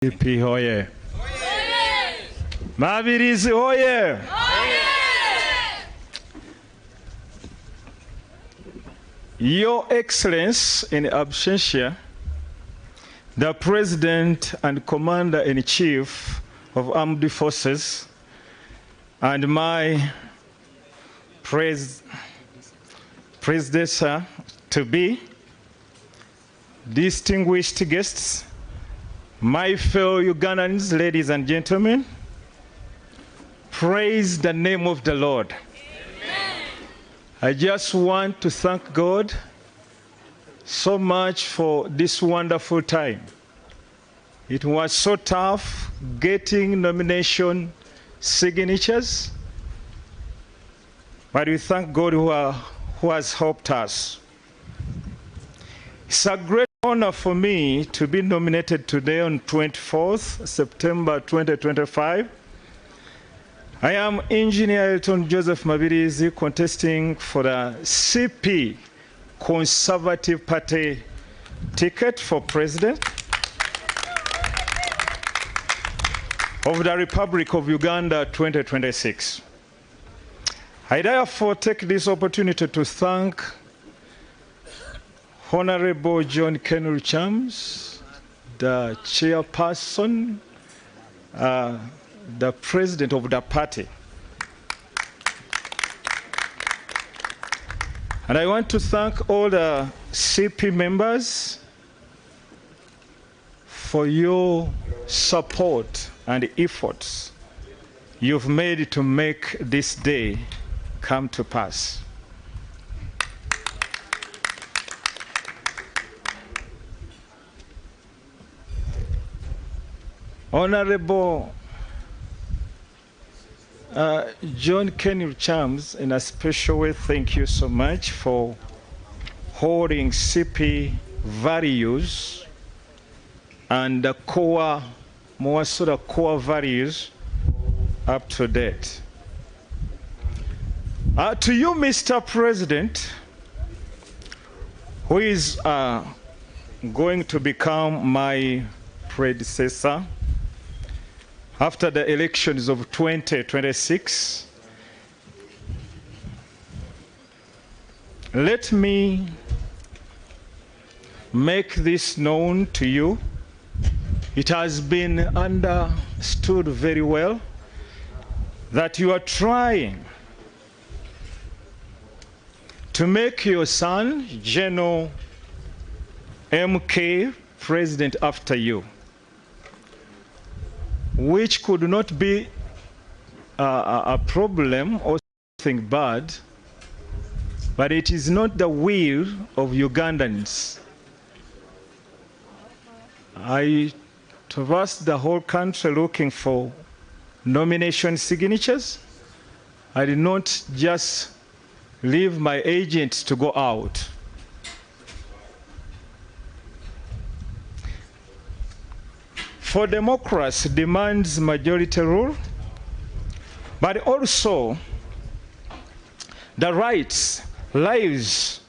CP hoye! Mabirizi'S hoye! Your Excellency in absentia, the President and Commander-in-Chief of Armed Forces, and my predecessor-to-be, distinguished guests, my fellow Ugandans, ladies and gentlemen, praise the name of the Lord. Amen. I just want to thank God so much for this wonderful time. It was so tough getting nomination signatures, but we thank God who has helped us. It's a great honor for me to be nominated today on 24th September 2025. I am Engineer Elton Joseph Mabirizi, contesting for the CP Conservative Party ticket for President of the Republic of Uganda 2026. I therefore take this opportunity to thank Honorable John Chams, the chairperson, the president of the party. And I want to thank all the CP members for your support and efforts you've made to make this day come to pass. Honorable John Chams, in a special way, thank you so much for holding CP values and the core, more sort of core values up to date. To you, Mr. President, who is going to become my predecessor after the elections of 2026, let me make this known to you. It has been understood very well that you are trying to make your son, General MK, president after you, which could not be a problem or something bad, but it is not the will of Ugandans. I traversed the whole country looking for nomination signatures. I did not just leave my agents to go out. For democracy demands majority rule, but also the rights, lives,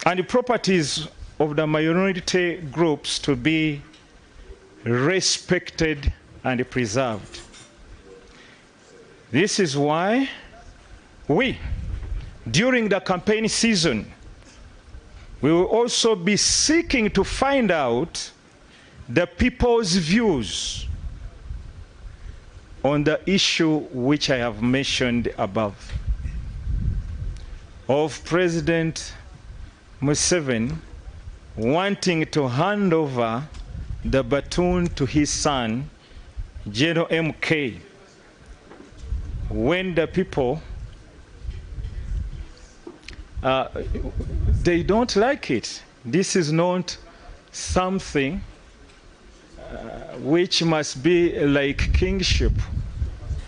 and properties of the minority groups to be respected and preserved. This is why we, during the campaign season, we will also be seeking to find out the people's views on the issue which I have mentioned above, of President Museveni wanting to hand over the baton to his son, General MK, when the people, they don't like it. This is not something which must be like kingship,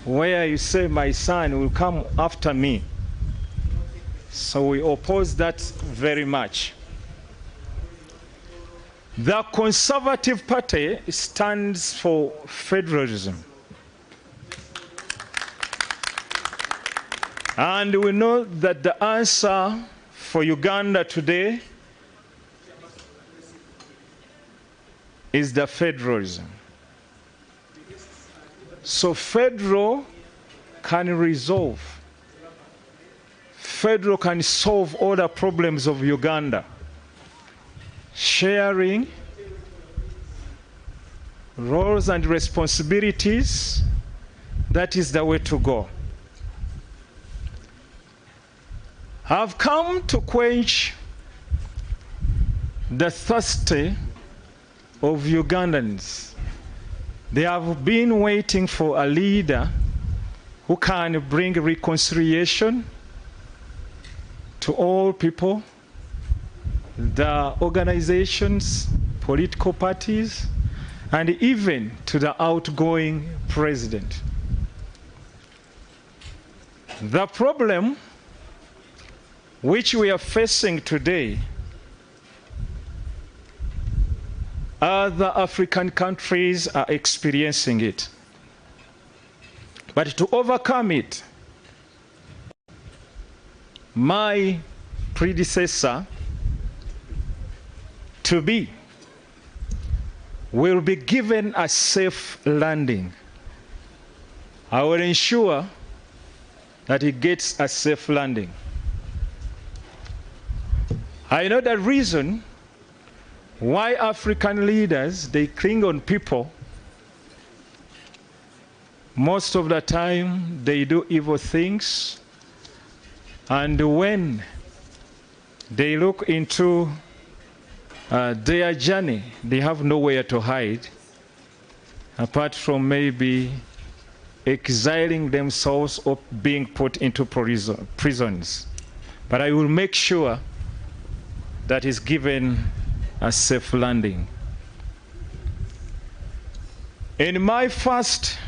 where you say, my son will come after me. So we oppose that very much. The Conservative Party stands for federalism. And we know that the answer for Uganda today is the federalism. So federal can resolve. Federal can solve all the problems of Uganda. Sharing roles and responsibilities, that is the way to go. I've come to quench the thirst of Ugandans. They have been waiting for a leader who can bring reconciliation to all people, the organizations, political parties, and even to the outgoing president. The problem which we are facing today, other African countries are experiencing it. But to overcome it, my predecessor to be will be given a safe landing. I will ensure that he gets a safe landing. I know the reason why African leaders, they cling on people. Most of the time, they do evil things. And when they look into their journey, they have nowhere to hide, apart from maybe exiling themselves or being put into prisons. But I will make sure that is given a safe landing. In my first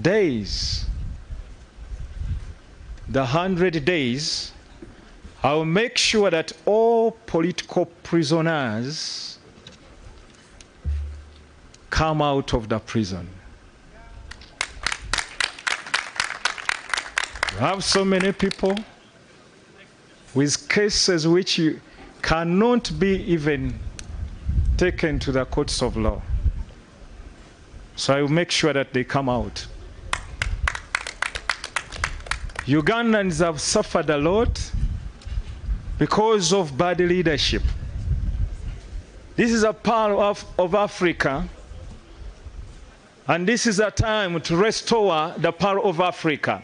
days, the 100 days, I'll make sure that all political prisoners come out of the prison. You have so many people with cases which cannot be even taken to the courts of law. So I will make sure that they come out. Ugandans have suffered a lot because of bad leadership. This is a part of Africa, and this is a time to restore the power of Africa.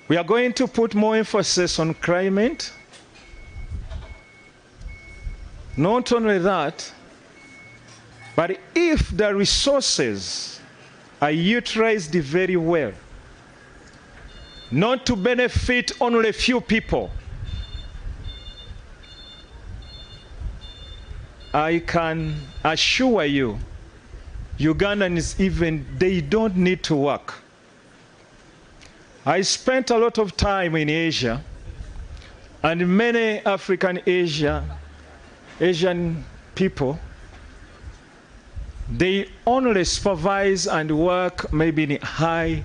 We are going to put more emphasis on climate. Not only that, but if the resources are utilized very well, not to benefit only a few people, I can assure you, Ugandans even, they don't need to work. I spent a lot of time in Asia, and many Asian people, they only supervise and work maybe in high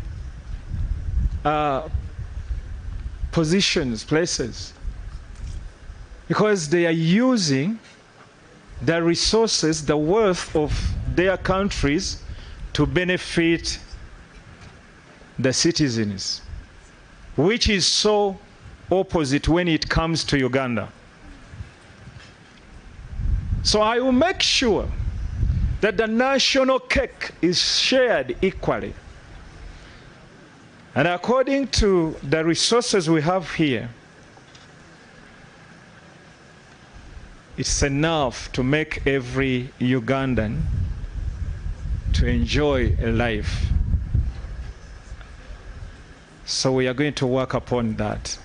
positions, places, because they are using the resources, the wealth of their countries to benefit the citizens, which is so opposite when it comes to Uganda. So I will make sure that the national cake is shared equally. And according to the resources we have here, it's enough to make every Ugandan to enjoy a life. So we are going to work upon that.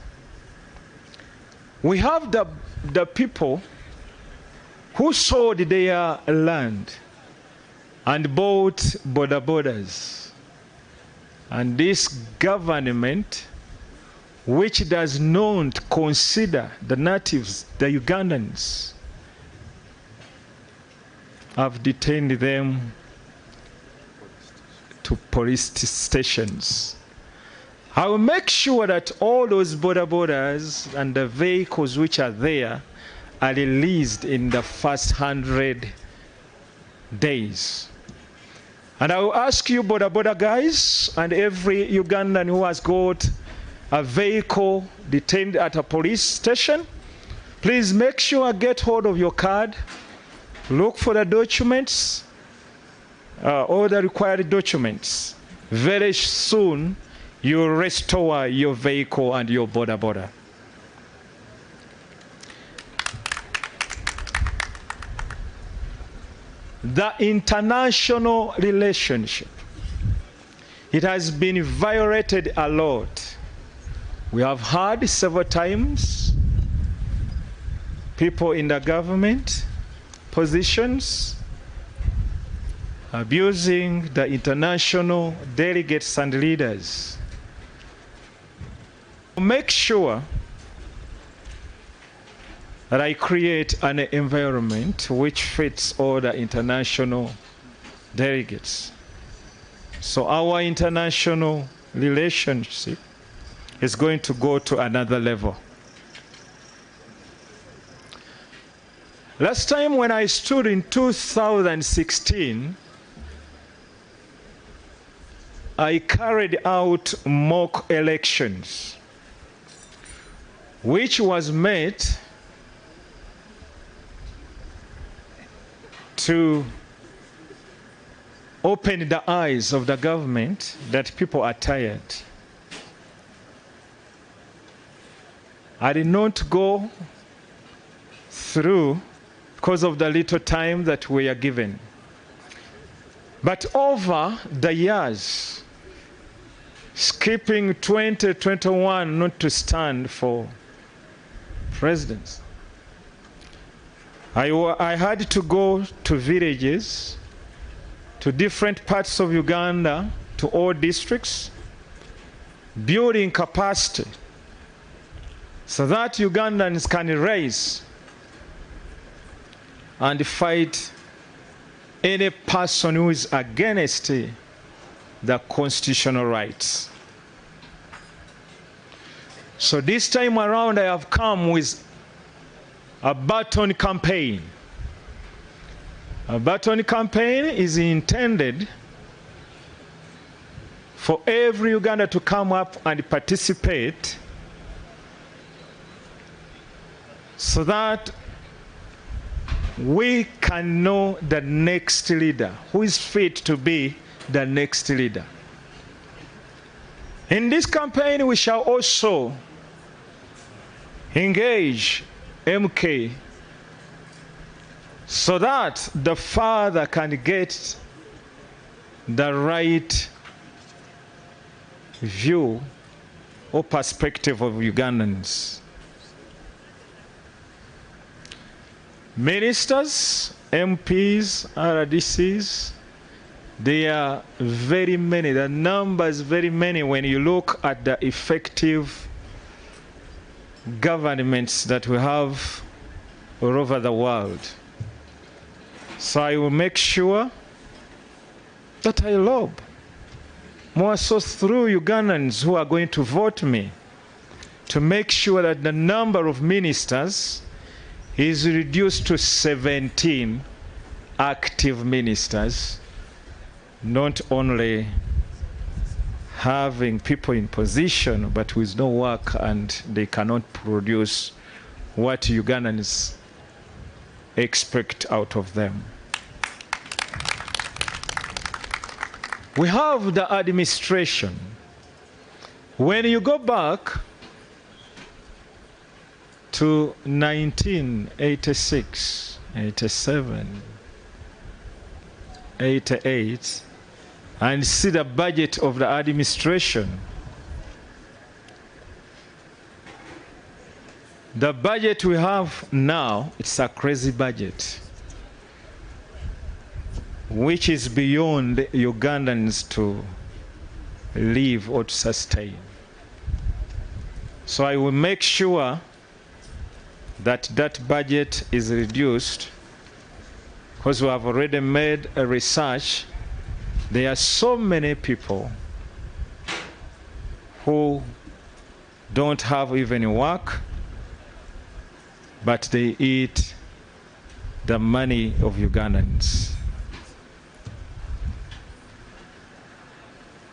We have the people who sold their land and bought borders. And this government, which does not consider the natives, the Ugandans, have detained them to police stations. I will make sure that all those borders and the vehicles which are there are released in the first 100 days. And I will ask you, boda guys, and every Ugandan who has got a vehicle detained at a police station, please make sure get hold of your card, look for the documents, all the required documents. Very soon, you restore your vehicle and your boda. The international relationship, it has been violated a lot. We have heard several times people in the government positions abusing the international delegates and leaders. Make sure that I create an environment which fits all the international delegates. So our international relationship is going to go to another level. Last time when I stood in 2016, I carried out mock elections, which was made to open the eyes of the government that people are tired. I did not go through because of the little time that we are given. But over the years, skipping 2021 not to stand for presidents, I had to go to villages, to different parts of Uganda, to all districts, building capacity so that Ugandans can raise and fight any person who is against the constitutional rights. So this time around I have come with a baton campaign. A baton campaign is intended for every Uganda to come up and participate so that we can know the next leader, who is fit to be the next leader. In this campaign, we shall also engage MK so that the father can get the right view or perspective of Ugandans. Ministers, MPs, RDCs, they are very many. The number is very many when you look at the effective governments that we have all over the world. So I will make sure that I lob more so through Ugandans who are going to vote me to make sure that the number of ministers is reduced to 17 active ministers, not only having people in position but with no work and they cannot produce what Ugandans expect out of them. We have the administration. When you go back to 1986, 87, 88, and see the budget of the administration, the budget we have now, it's a crazy budget, which is beyond Ugandans to live or to sustain. So I will make sure that that budget is reduced, because we have already made a research. There are so many people who don't have even work, but they eat the money of Ugandans.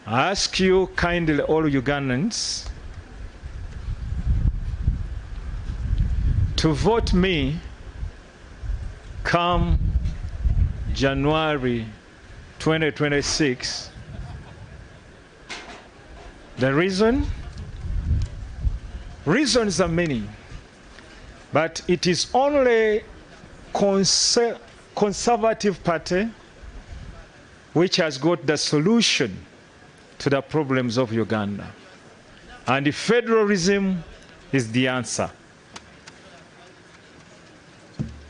I ask you kindly, all Ugandans, to vote me come January 2026. The reasons are many, but it is only Conservative Party which has got the solution to the problems of Uganda. And federalism is the answer.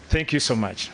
Thank you so much.